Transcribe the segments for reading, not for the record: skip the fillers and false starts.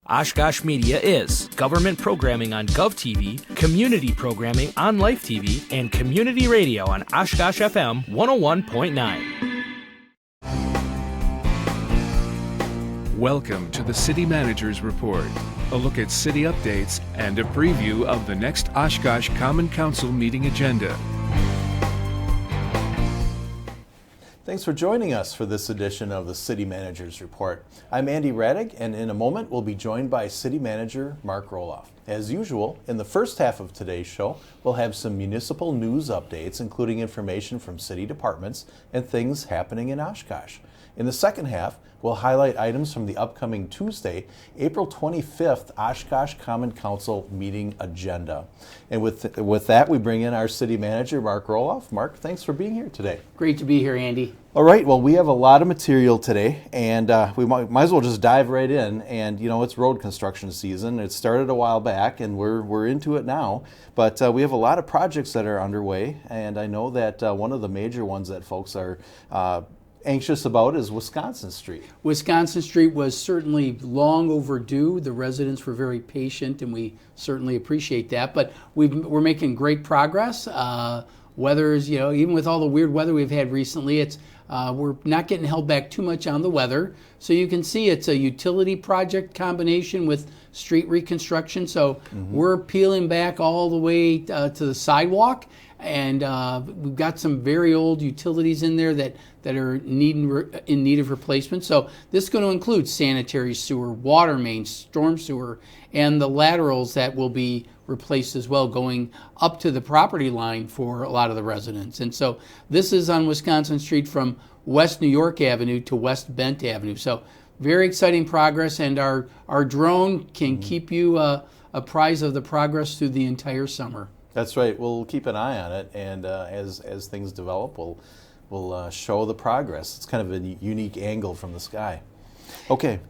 Oshkosh Media is government programming on GovTV, community programming on Life TV, and community radio on Oshkosh FM 101.9. Welcome to the City Manager's Report, a look at city updates and a preview of the next Oshkosh Common Council meeting agenda. Thanks for joining us for this edition of the City Manager's Report. I'm Andy Radig, and in a moment we'll be joined by City Manager Mark Roloff. As usual, in the first half of today's show, we'll have some municipal news updates, including information from city departments and things happening in Oshkosh. In the second half, we'll highlight items from the upcoming Tuesday, April 25th Oshkosh Common Council meeting agenda. And with that, we bring in our City Manager, Mark Roloff. Mark, thanks for being here today. Great to be here, Andy. All right, well, we have a lot of material today, and we might as well just dive right in. And, you know, it's road construction season. It started a while back, and we're into it now. But we have a lot of projects that are underway, and I know that one of the major ones that folks are anxious about is Wisconsin Street. Wisconsin Street was certainly long overdue. The residents were very patient, and we certainly appreciate that. But we're making great progress. Weather's, you know, even with all the weird weather we've had recently, we're not getting held back too much on the weather. So you can see it's a utility project combination with street reconstruction. So we're peeling back all the way to the sidewalk. And we've got some very old utilities in there that are in need of replacement. So this is going to include sanitary sewer, water main, storm sewer, and the laterals that will be replaced as well, going up to the property line for a lot of the residents. And so this is on Wisconsin Street from West New York Avenue to West Bent Avenue. So very exciting progress, and our drone can keep you apprised of the progress through the entire summer. That's right. We'll keep an eye on it, and as things develop, we'll show the progress. It's kind of a unique angle from the sky. Okay.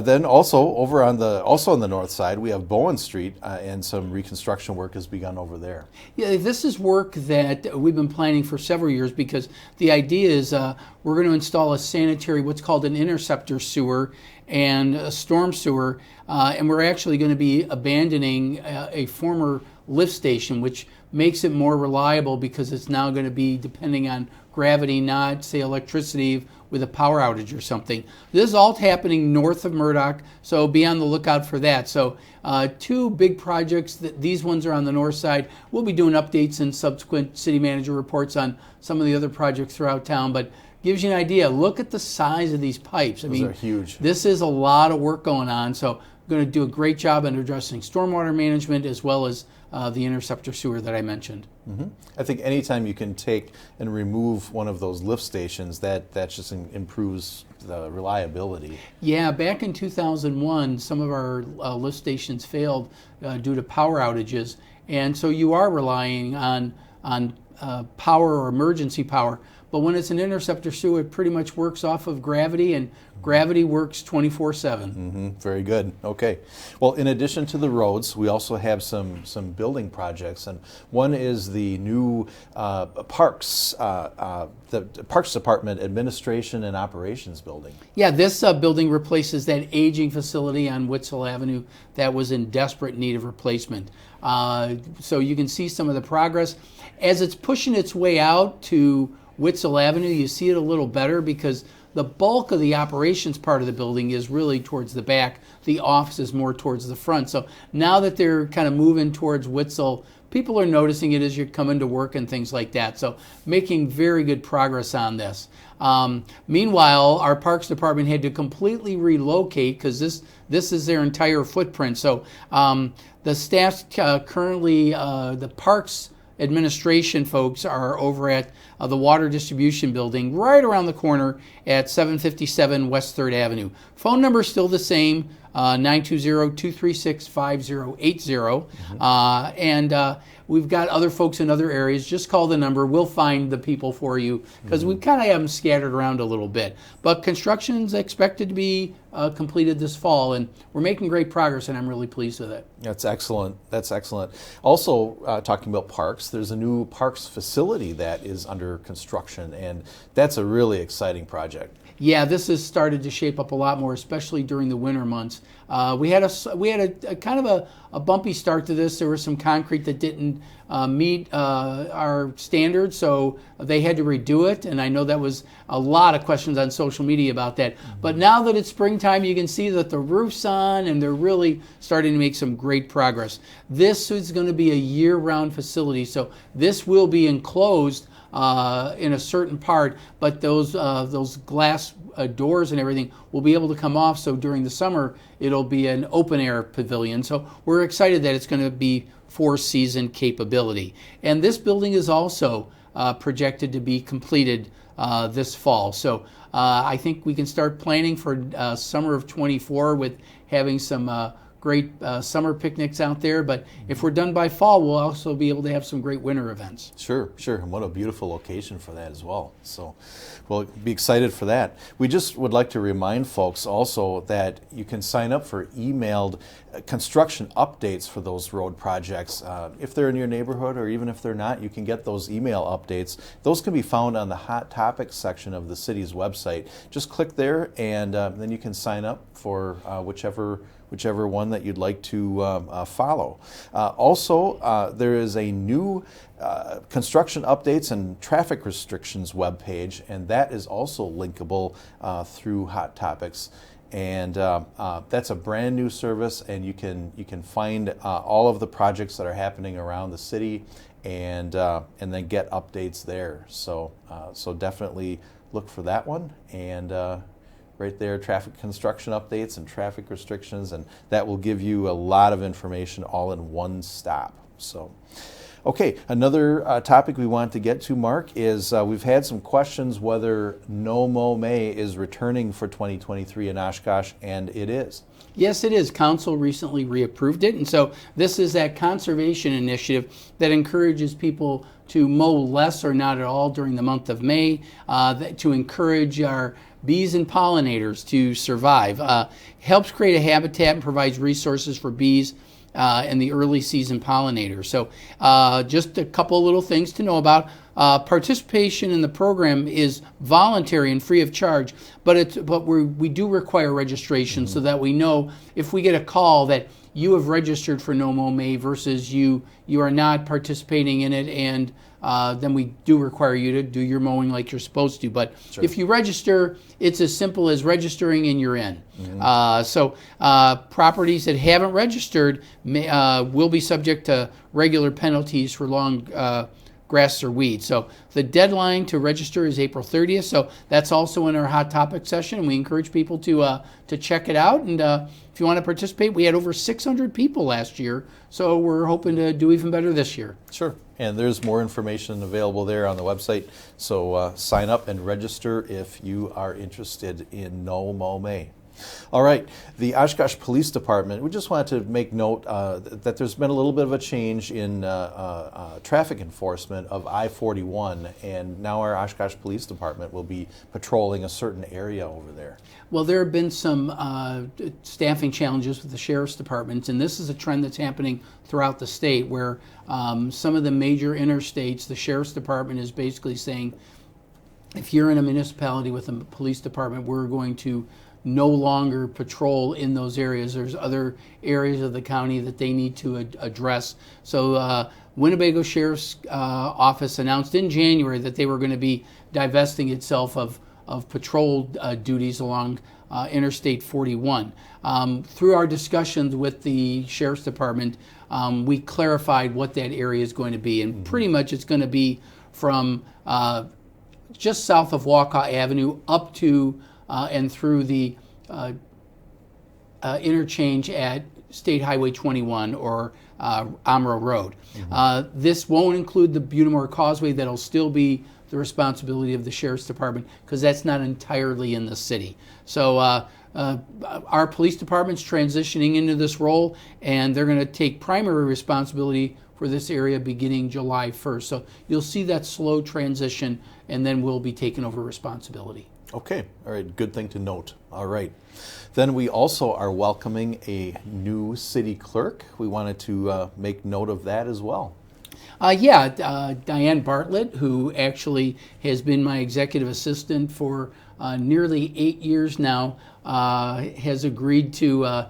Then also on the north side, we have Bowen Street, and some reconstruction work has begun over there. Yeah, this is work that we've been planning for several years, because the idea is we're going to install a sanitary, what's called an interceptor sewer and a storm sewer, and we're actually going to be abandoning a former lift station, which makes it more reliable because it's now going to be depending on gravity, not, say, electricity with a power outage or something. This is all happening north of Murdoch, so be on the lookout for that. So two big projects. These ones are on the north side. We'll be doing updates and subsequent city manager reports on some of the other projects throughout town, but gives you an idea. Look at the size of these pipes. Those are huge. This is a lot of work going on, so we're going to do a great job in addressing stormwater management as well as the interceptor sewer that I mentioned. I think anytime you can take and remove one of those lift stations, that just improves the reliability. Yeah, back in 2001, some of our lift stations failed due to power outages, and so you are relying on power or emergency power. But when it's an interceptor sewer, it pretty much works off of gravity, and gravity works 24/7. Very good. Okay. Well, in addition to the roads, we also have some building projects, and one is the new parks, the Parks Department Administration and Operations building. Yeah, this building replaces that aging facility on Witzel Avenue that was in desperate need of replacement. So you can see some of the progress. As it's pushing its way out to Witzel Avenue, you see it a little better because the bulk of the operations part of the building is really towards the back. The office is more towards the front. So now that they're kind of moving towards Witzel, people are noticing it as you're coming to work and things like that. So making very good progress on this. Meanwhile, our Parks Department had to completely relocate because this is their entire footprint. So the staff currently, the Parks Administration folks are over at the Water Distribution Building right around the corner at 757 West 3rd Avenue. Phone number is still the same, 920-236-5080. And we've got other folks in other areas. Just call the number. We'll find the people for you because we kind of have them scattered around a little bit. But construction is expected to be completed this fall, and we're making great progress, and I'm really pleased with it. That's excellent. That's excellent. Also, talking about parks, there's a new parks facility that is under construction, and that's a really exciting project. Yeah, this has started to shape up a lot more, especially during the winter months. We had a kind of a bumpy start to this. There was some concrete that didn't meet our standards, so they had to redo it. And I know that was a lot of questions on social media about that. But now that it's springtime, you can see that the roof's on, and they're really starting to make some great progress. This is going to be a year-round facility, so this will be enclosed in a certain part, but those glass doors and everything will be able to come off, so during the summer it'll be an open air pavilion. So we're excited that it's going to be four-season capability. And this building is also projected to be completed this fall. So I think we can start planning for summer of '24 with having some great summer picnics out there, but if we're done by fall, we'll also be able to have some great winter events. Sure, and what a beautiful location for that as well. So we'll be excited for that. We just would like to remind folks also that you can sign up for emailed construction updates for those road projects. If they're in your neighborhood, or even if they're not, you can get those email updates. Those can be found on the Hot Topics section of the city's website. Just click there, and then you can sign up for whichever one that you'd like to follow. Also, there is a new construction updates and traffic restrictions webpage, and that is also linkable through Hot Topics. And that's a brand new service, and you can find all of the projects that are happening around the city, and then get updates there. So definitely look for that one, and right there, traffic construction updates and traffic restrictions, and that will give you a lot of information all in one stop. So, okay, another topic we want to get to, Mark, is we've had some questions whether Nomo May is returning for 2023 in Oshkosh, and it is. Yes, it is. Council recently reapproved it, and so this is that conservation initiative that encourages people to mow less or not at all during the month of May, to encourage our bees and pollinators to survive. Helps create a habitat and provides resources for bees and the early season pollinators. So just a couple of little things to know about. Participation in the program is voluntary and free of charge, but we do require registration so that we know if we get a call that you have registered for Nomo May versus you are not participating in it, and then we do require you to do your mowing like you're supposed to. But sure, if you register, it's as simple as registering and you're in. So properties that haven't registered will be subject to regular penalties for long grass or weeds. So the deadline to register is April 30th. So that's also in our Hot Topic session, and we encourage people to check it out. And if you want to participate, we had over 600 people last year, so we're hoping to do even better this year. Sure, and there's more information available there on the website. So sign up and register if you are interested in Nomo May. All right, the Oshkosh Police Department, we just wanted to make note that there's been a little bit of a change in traffic enforcement of I-41, and now our Oshkosh Police Department will be patrolling a certain area over there. Well, there have been some staffing challenges with the Sheriff's Department, and this is a trend that's happening throughout the state where some of the major interstates, the Sheriff's Department is basically saying, if you're in a municipality with a police department, we're going to no longer patrol in those areas. There's other areas of the county that they need to address. So Winnebago Sheriff's Office announced in January that they were going to be divesting itself of patrol duties along Interstate 41. Through our discussions with the Sheriff's Department, we clarified what that area is going to be, and pretty much it's going to be from just south of Waukau Avenue up to and through the interchange at State Highway 21 or Amro Road. This won't include the Butamore Causeway. That'll still be the responsibility of the Sheriff's Department because that's not entirely in the city. So our police department's transitioning into this role, and they're going to take primary responsibility for this area beginning July 1st. So you'll see that slow transition, and then we'll be taking over responsibility. Okay, all right, good thing to note. All right. Then we also are welcoming a new city clerk. We wanted to make note of that as well. Diane Bartlett, who actually has been my executive assistant for nearly 8 years now, has agreed to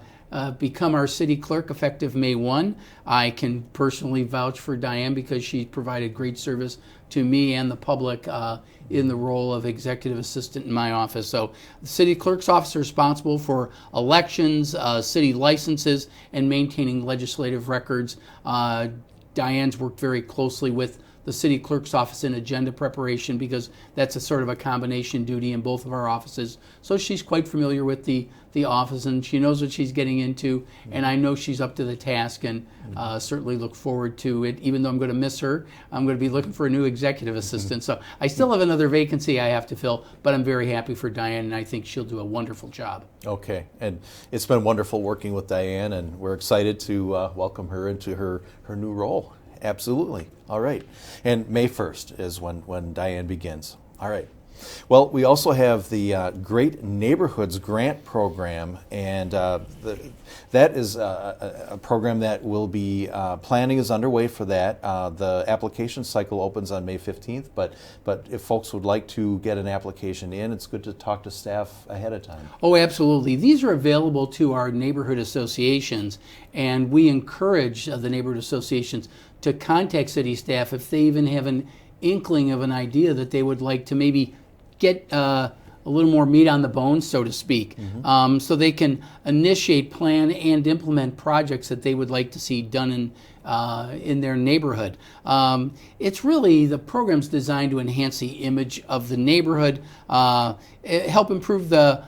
become our city clerk effective May 1. I can personally vouch for Diane because she provided great service to me and the public in the role of executive assistant in my office. So the city clerk's office is responsible for elections, city licenses, and maintaining legislative records. Diane's worked very closely with the city clerk's office in agenda preparation because that's a sort of a combination duty in both of our offices. So she's quite familiar with the office, and she knows what she's getting into, and I know she's up to the task, and certainly look forward to it. Even though I'm going to miss her, I'm going to be looking for a new executive assistant. So I still have another vacancy I have to fill, but I'm very happy for Diane, and I think she'll do a wonderful job. Okay, and it's been wonderful working with Diane, and we're excited to welcome her into her new role. Absolutely. All right. And May 1st is when Diane begins. All right. Well, we also have the Great Neighborhoods Grant Program, and that is a program that will be, planning is underway for that. The application cycle opens on May 15th, but if folks would like to get an application in, it's good to talk to staff ahead of time. Oh, absolutely. These are available to our neighborhood associations, and we encourage the neighborhood associations to contact city staff if they even have an inkling of an idea that they would like to maybe get a little more meat on the bones, so to speak, so they can initiate, plan, and implement projects that they would like to see done in their neighborhood. It's really, the program's designed to enhance the image of the neighborhood, help improve the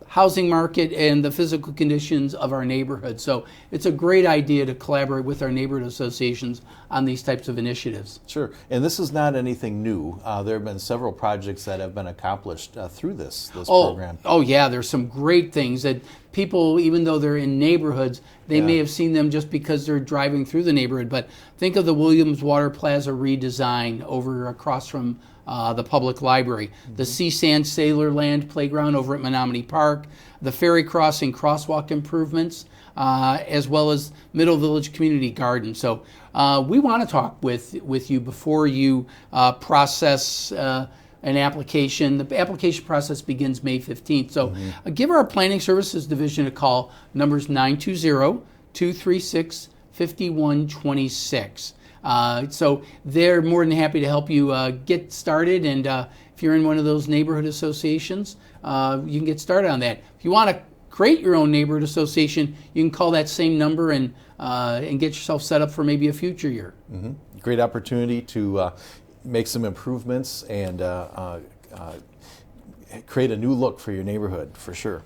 housing market and the physical conditions of our neighborhood. So it's a great idea to collaborate with our neighborhood associations on these types of initiatives. Sure, and this is not anything new. There have been several projects that have been accomplished through this program. Oh yeah, there's some great things that people, even though they're in neighborhoods, they may have seen them just because they're driving through the neighborhood. But think of the Williams Water Plaza redesign over across from the public library, the Seasand Sailorland playground over at Menominee Park, the ferry crossing crosswalk improvements, as well as Middle Village Community Garden. So we want to talk with you before you process an application. The application process begins May 15th. So give our Planning Services Division a call. Number's 920-236-5126. So they're more than happy to help you get started, and if you're in one of those neighborhood associations, you can get started on that. If you want to create your own neighborhood association, you can call that same number and get yourself set up for maybe a future year. Great opportunity to make some improvements and create a new look for your neighborhood, for sure.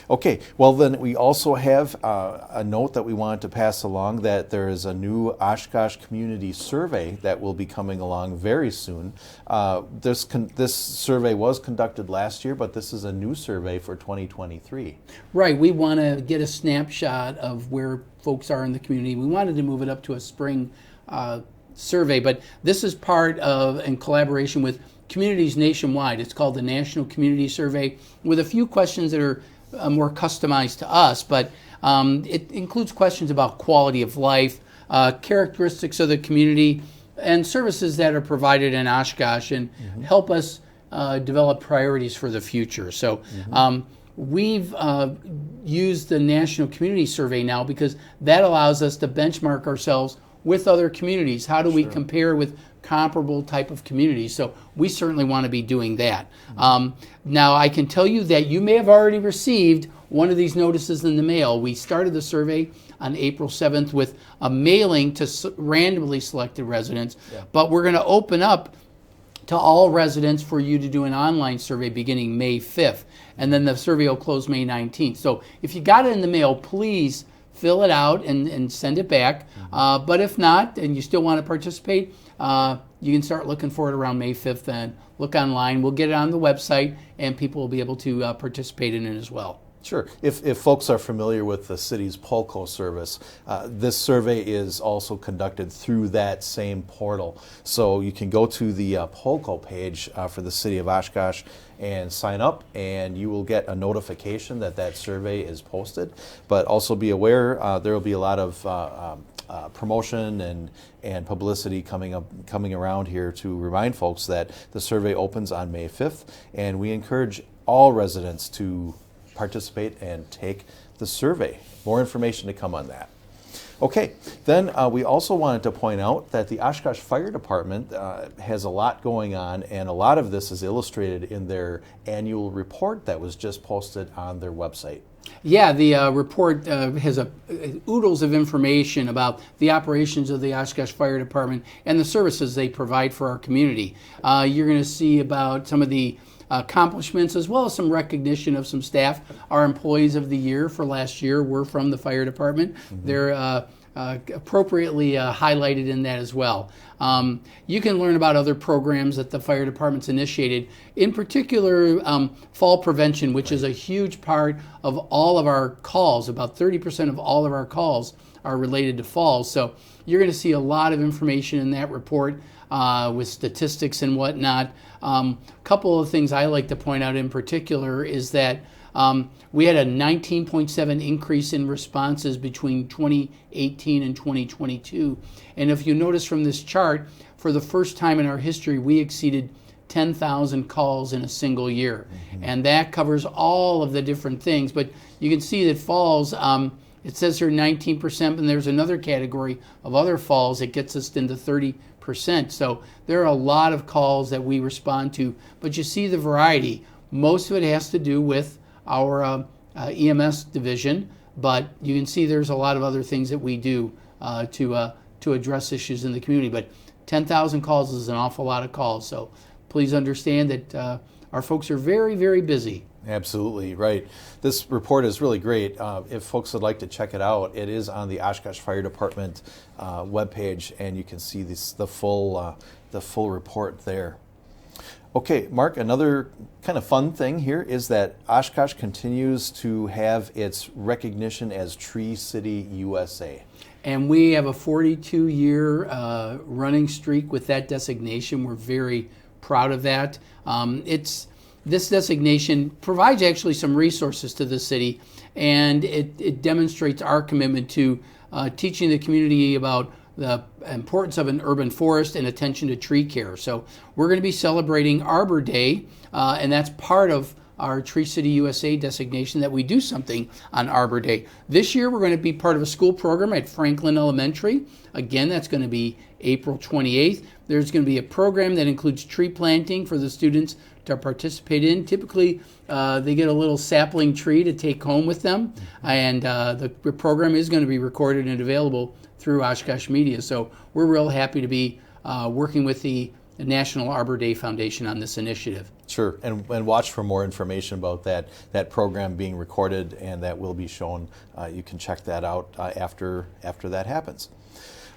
Okay, well then we also have a note that we wanted to pass along, that there is a new Oshkosh Community Survey that will be coming along very soon. This survey was conducted last year, but this is a new survey for 2023. Right, we want to get a snapshot of where folks are in the community. We wanted to move it up to a spring survey, but this is part of, in collaboration with communities nationwide. It's called the National Community Survey, with a few questions that are more customized to us, but it includes questions about quality of life, characteristics of the community, and services that are provided in Oshkosh, and help us develop priorities for the future. So we've used the National Community Survey now because that allows us to benchmark ourselves with other communities. How do we compare with comparable type of communities? So we certainly want to be doing that. Now I can tell you that you may have already received one of these notices in the mail. We started the survey on April 7th with a mailing to randomly selected residents, but we're going to open up to all residents for you to do an online survey beginning May 5th, and then the survey will close May 19th. So if you got it in the mail, please fill it out and send it back. But if not, and you still want to participate, you can start looking for it around May 5th and look online. We'll get it on the website, and people will be able to participate in it as well. Sure. If folks are familiar with the city's Polco service, this survey is also conducted through that same portal. So you can go to the Polco page for the city of Oshkosh and sign up, and you will get a notification that that survey is posted. But also be aware there will be a lot of promotion and publicity coming around here to remind folks that the survey opens on May 5th, and we encourage all residents to participate and take the survey. More information to come on that. Okay, then we also wanted to point out that the Oshkosh Fire Department has a lot going on, and a lot of this is illustrated in their annual report that was just posted on their website. Yeah, the report has oodles of information about the operations of the Oshkosh Fire Department and the services they provide for our community. You're going to see about some of the accomplishments as well as some recognition of some staff. Our employees of the year for last year were from the fire department. Mm-hmm. They're appropriately highlighted in that as well. You can learn about other programs that the fire department's initiated, in particular fall prevention, which is a huge part of all of our calls. About 30% of all of our calls are related to falls. So you're going to see a lot of information in that report with statistics and whatnot. A couple of things I like to point out in particular is that we had a 19.7 increase in responses between 2018 and 2022. And if you notice from this chart, for the first time in our history, we exceeded 10,000 calls in a single year. Mm-hmm. And that covers all of the different things. But you can see that falls, it says here 19%, and there's another category of other falls that gets us into 30%. So there are a lot of calls that we respond to. But you see the variety. Most of it has to do with our EMS division, but you can see there's a lot of other things that we do to address issues in the community. But 10,000 calls is an awful lot of calls, so please understand that our folks are very, very busy. Absolutely, right. This report is really great. If folks would like to check it out, it is on the Oshkosh Fire Department webpage, and you can see the full report there. Okay, Mark, another kind of fun thing here is that Oshkosh continues to have its recognition as Tree City USA. And we have a 42-year running streak with that designation. We're very proud of that. This designation provides actually some resources to the city, and it demonstrates our commitment to teaching the community about the importance of an urban forest and attention to tree care. So we're going to be celebrating Arbor Day, and that's part of our Tree City USA designation, that we do something on Arbor Day. This year we're going to be part of a school program at Franklin Elementary. Again, that's going to be April 28th. There's going to be a program that includes tree planting for the students to participate in. Typically, they get a little sapling tree to take home with them, and the program is going to be recorded and available through Oshkosh Media. So we're real happy to be working with the National Arbor Day Foundation on this initiative. Sure, and watch for more information about that program being recorded, and that will be shown. You can check that out after that happens.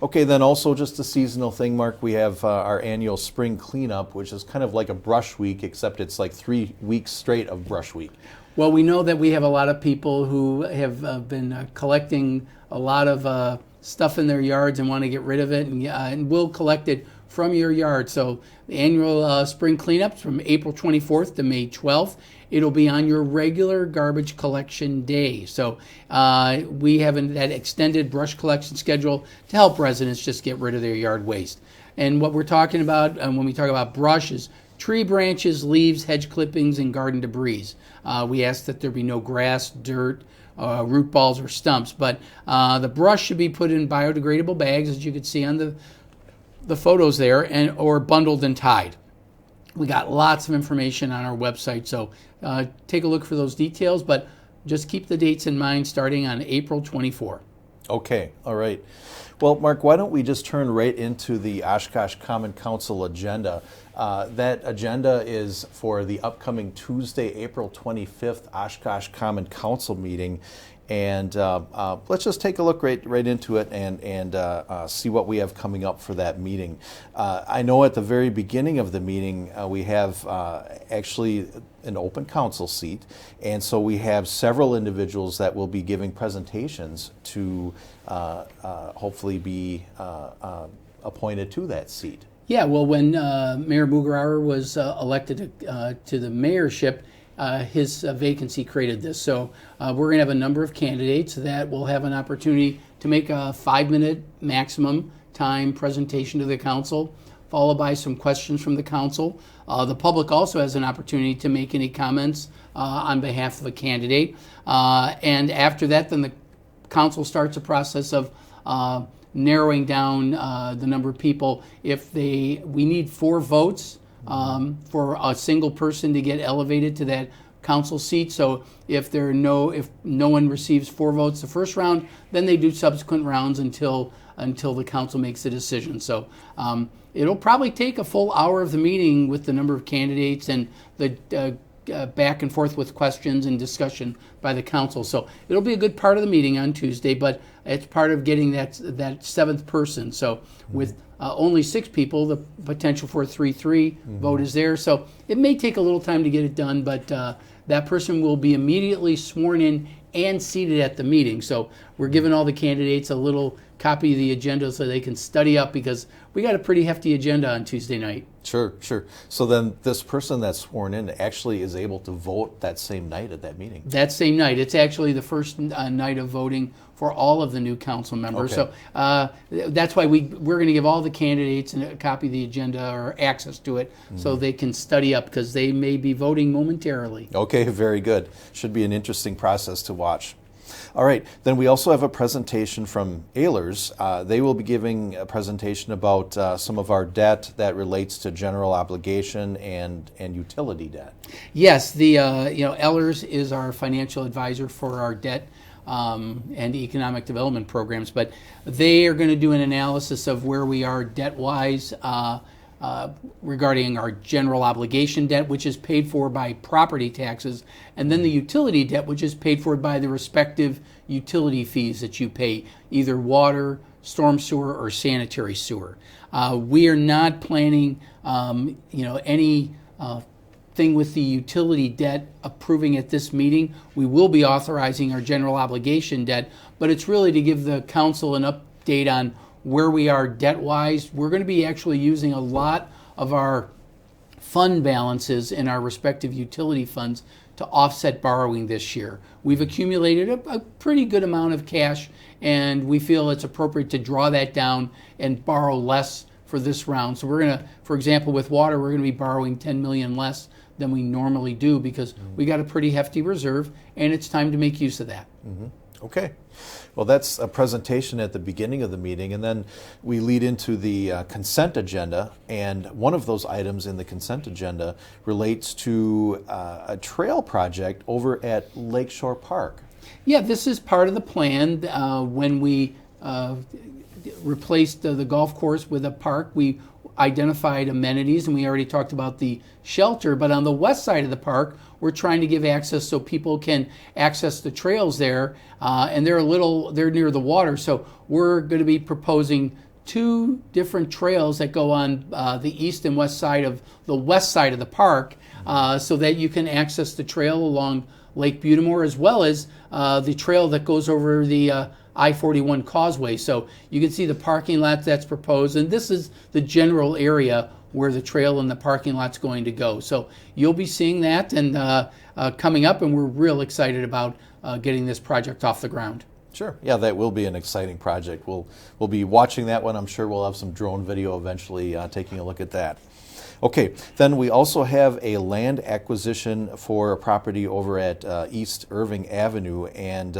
Okay, then also just a seasonal thing, Mark, we have our annual spring cleanup, which is kind of like a brush week, except it's like 3 weeks straight of brush week. Well, we know that we have a lot of people who have been collecting a lot of stuff in their yards and want to get rid of it, and we'll collect it from your yard. So the annual spring cleanups from April 24th to May 12th. It'll be on your regular garbage collection day. So we have that extended brush collection schedule to help residents just get rid of their yard waste. And what we're talking about when we talk about brush is tree branches, leaves, hedge clippings, and garden debris. We ask that there be no grass, dirt, root balls, or stumps. But the brush should be put in biodegradable bags, as you can see on the photos there, or bundled and tied. We got lots of information on our website, so take a look for those details, but just keep the dates in mind starting on April 24. Okay, all right. Well, Mark, why don't we just turn right into the Oshkosh Common Council agenda. That agenda is for the upcoming Tuesday, April 25th Oshkosh Common Council meeting. And let's just take a look right into it and see what we have coming up for that meeting. I know at the very beginning of the meeting we have actually an open council seat, and so we have several individuals that will be giving presentations to hopefully be appointed to that seat. Yeah, well, when Mayor Mugarauer was elected to the mayorship, his vacancy created this. So we're going to have a number of candidates that will have an opportunity to make a 5-minute maximum time presentation to the council, followed by some questions from the council. The public also has an opportunity to make any comments on behalf of a candidate. And after that, then the council starts a process of narrowing down the number of people. We need 4 votes for a single person to get elevated to that council seat. So if no one receives 4 votes the first round, then they do subsequent rounds until the council makes a decision. So it'll probably take a full hour of the meeting with the number of candidates and the back and forth with questions and discussion by the council. So it'll be a good part of the meeting on Tuesday, but it's part of getting that 7th person. So with only 6 people, the potential for a 3-3 vote is there. So it may take a little time to get it done, but that person will be immediately sworn in and seated at the meeting. So we're giving all the candidates a little copy of the agenda so they can study up, because we got a pretty hefty agenda on Tuesday night. Sure. So then this person that's sworn in actually is able to vote that same night at that meeting? That same night. It's actually the first night of voting for all of the new council members. Okay. So that's why we're going to give all the candidates a copy of the agenda or access to it so they can study up, because they may be voting momentarily. Okay, very good. Should be an interesting process to watch. All right, then we also have a presentation from Ehlers. They will be giving a presentation about some of our debt that relates to general obligation and utility debt. Yes, Ehlers is our financial advisor for our debt and economic development programs, but they are going to do an analysis of where we are debt-wise regarding our general obligation debt, which is paid for by property taxes, and then the utility debt, which is paid for by the respective utility fees that you pay, either water, storm sewer, or sanitary sewer. We are not planning, any thing with the utility debt approving at this meeting. We will be authorizing our general obligation debt, but it's really to give the council an update on where we are debt-wise. We're going to be actually using a lot of our fund balances in our respective utility funds to offset borrowing this year. We've accumulated a pretty good amount of cash, and we feel it's appropriate to draw that down and borrow less for this round. So we're going to, for example, with water, we're going to be borrowing $10 million less than we normally do, because we got a pretty hefty reserve, and it's time to make use of that. Okay. Well, that's a presentation at the beginning of the meeting, and then we lead into the consent agenda, and one of those items in the consent agenda relates to a trail project over at Lakeshore Park. Yeah, this is part of the plan. When we replaced the golf course with a park, we identified amenities, and we already talked about the shelter, but on the west side of the park, we're trying to give access so people can access the trails there, and they're near the water, so we're going to be proposing 2 different trails that go on the east and west side of the park, so that you can access the trail along Lake Butamore, as well as the trail that goes over the I-41 causeway. So you can see the parking lot that's proposed, and this is the general area where the trail and the parking lot's going to go. So you'll be seeing that and coming up, and we're real excited about getting this project off the ground. Sure. Yeah, that will be an exciting project. We'll be watching that one. I'm sure we'll have some drone video eventually taking a look at that. Okay, then we also have a land acquisition for a property over at East Irving Avenue, and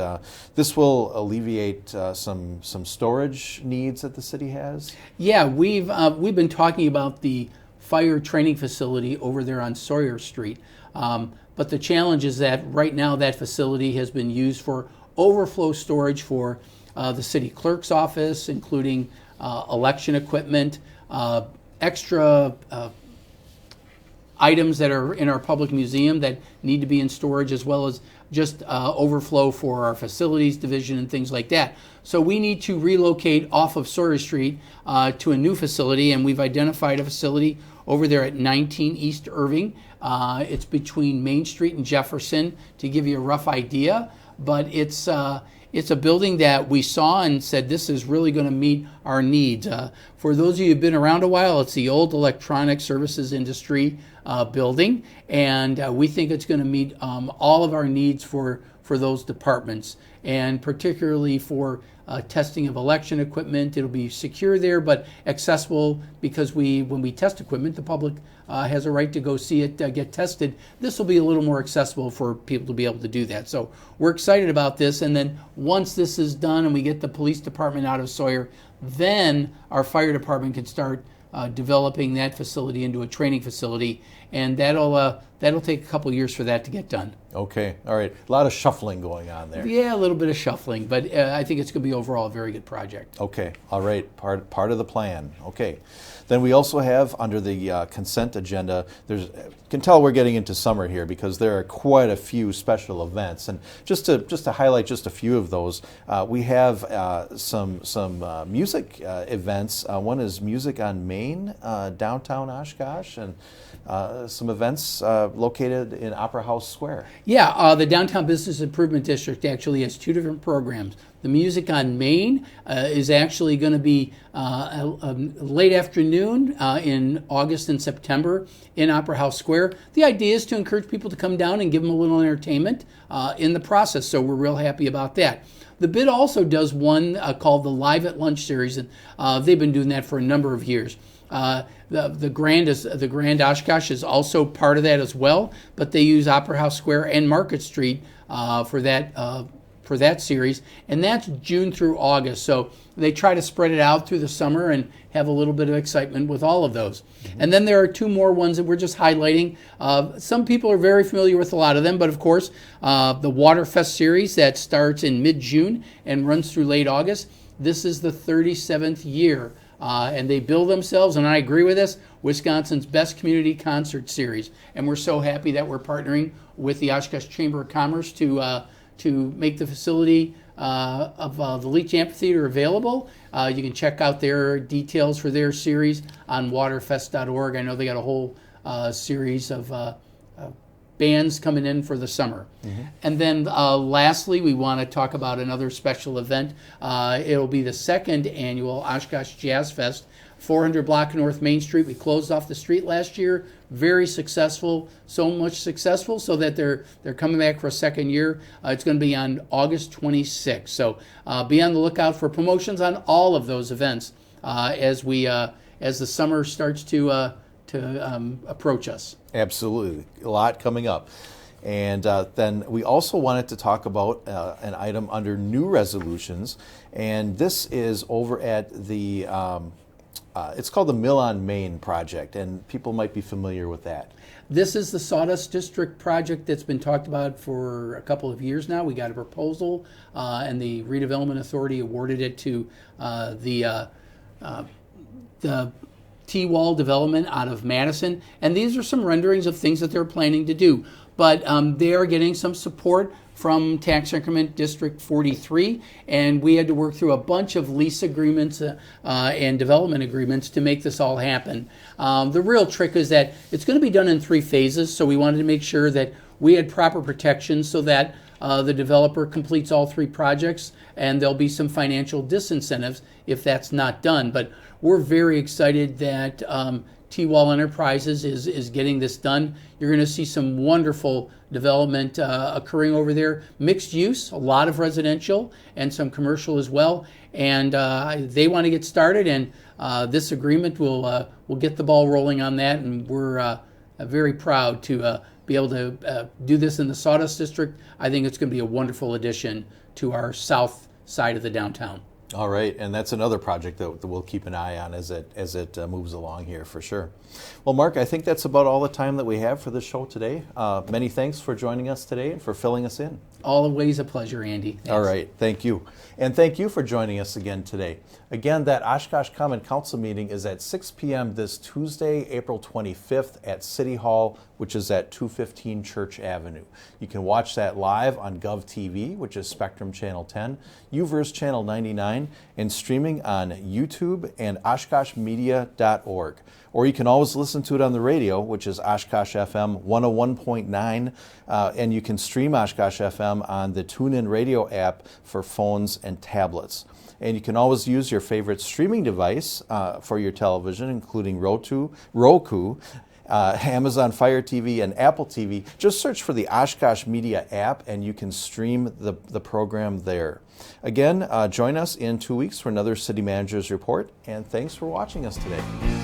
this will alleviate some storage needs that the city has. Yeah, we've been talking about the fire training facility over there on Sawyer Street, but the challenge is that right now that facility has been used for overflow storage for the city clerk's office, including election equipment, extra items that are in our public museum that need to be in storage, as well as just overflow for our facilities division and things like that. So we need to relocate off of Sawyer Street to a new facility, and we've identified a facility over there at 19 East Irving. It's between Main Street and Jefferson, to give you a rough idea, but it's a building that we saw and said this is really going to meet our needs. For those of you who've been around a while, it's the old electronic services industry building, and we think it's going to meet all of our needs for for those departments, and particularly for testing of election equipment. It'll be secure there, but accessible, because when we test equipment, the public has a right to go see it get tested. This will be a little more accessible for people to be able to do that. So we're excited about this. And then once this is done and we get the police department out of Sawyer, then our fire department can start developing that facility into a training facility, and that'll take a couple years for that to get done. Okay, all right. A lot of shuffling going on there. Yeah, a little bit of shuffling, but I think it's going to be overall a very good project. Okay, all right. Part of the plan. Okay. Then we also have under the consent agenda, you can tell we're getting into summer here because there are quite a few special events. And just to highlight just a few of those, we have some music events. One is Music on Maine, downtown Oshkosh, and some events located in Opera House Square. Yeah, the Downtown Business Improvement District actually has two different programs. The Music on Maine is actually going to be late afternoon in August and September in Opera House Square. The idea is to encourage people to come down and give them a little entertainment in the process, so we're real happy about that. The bid also does one called the Live at Lunch series, and they've been doing that for a number of years. The Grand Oshkosh is also part of that as well, but they use Opera House Square and Market Street for that series, and that's June through August. So they try to spread it out through the summer and have a little bit of excitement with all of those. Mm-hmm. And then there are two more ones that we're just highlighting. Some people are very familiar with a lot of them, but of course, the Waterfest series that starts in mid-June and runs through late August. This is the 37th year. And they bill themselves, and I agree with this, Wisconsin's best community concert series. And we're so happy that we're partnering with the Oshkosh Chamber of Commerce to make the facility of the Leach Amphitheater available. You can check out their details for their series on waterfest.org. I know they got a whole series of bands coming in for the summer. Mm-hmm. And then lastly, we want to talk about another special event. It'll be the second annual Oshkosh Jazz Fest, 400 block North Main Street. We closed off the street last year. Very successful, so much successful so that they're coming back for a second year. It's going to be on August 26th. So be on the lookout for promotions on all of those events as the summer starts to approach us. Absolutely. A lot coming up. And then we also wanted to talk about an item under new resolutions, and this is over at the, it's called the Milan, Maine project, and people might be familiar with that. This is the Sawdust District project that's been talked about for a couple of years now. We got a proposal, and the Redevelopment Authority awarded it to the T-Wall development out of Madison, and these are some renderings of things that they're planning to do. But they are getting some support from Tax Increment District 43, and we had to work through a bunch of lease agreements and development agreements to make this all happen. The real trick is that it's going to be done in 3 phases, so we wanted to make sure that we had proper protections so that the developer completes all 3 projects, and there'll be some financial disincentives if that's not done. But we're very excited that T-Wall Enterprises is getting this done. You're going to see some wonderful development occurring over there. Mixed use, a lot of residential and some commercial as well. And they want to get started, and this agreement will get the ball rolling on that. And we're very proud to be able to do this in the Sawdust District. I think it's going to be a wonderful addition to our south side of the downtown. All right, and that's another project that we'll keep an eye on as it moves along here for sure. Well, Mark, I think that's about all the time that we have for this show today. Many thanks for joining us today and for filling us in. Always a pleasure, Andy. Thanks. All right, thank you. And thank you for joining us again today. Again, that Oshkosh Common Council meeting is at 6 p.m. this Tuesday, April 25th at City Hall, which is at 215 Church Avenue. You can watch that live on GovTV, which is Spectrum Channel 10, UVerse Channel 99, and streaming on YouTube and OshkoshMedia.org. Or you can always listen to it on the radio, which is Oshkosh FM 101.9, and you can stream Oshkosh FM on the TuneIn Radio app for phones and tablets. And you can always use your favorite streaming device for your television, including Roku, Amazon Fire TV, and Apple TV. Just search for the Oshkosh Media app and you can stream the program there. Again, join us in 2 weeks for another City Managers Report, and thanks for watching us today.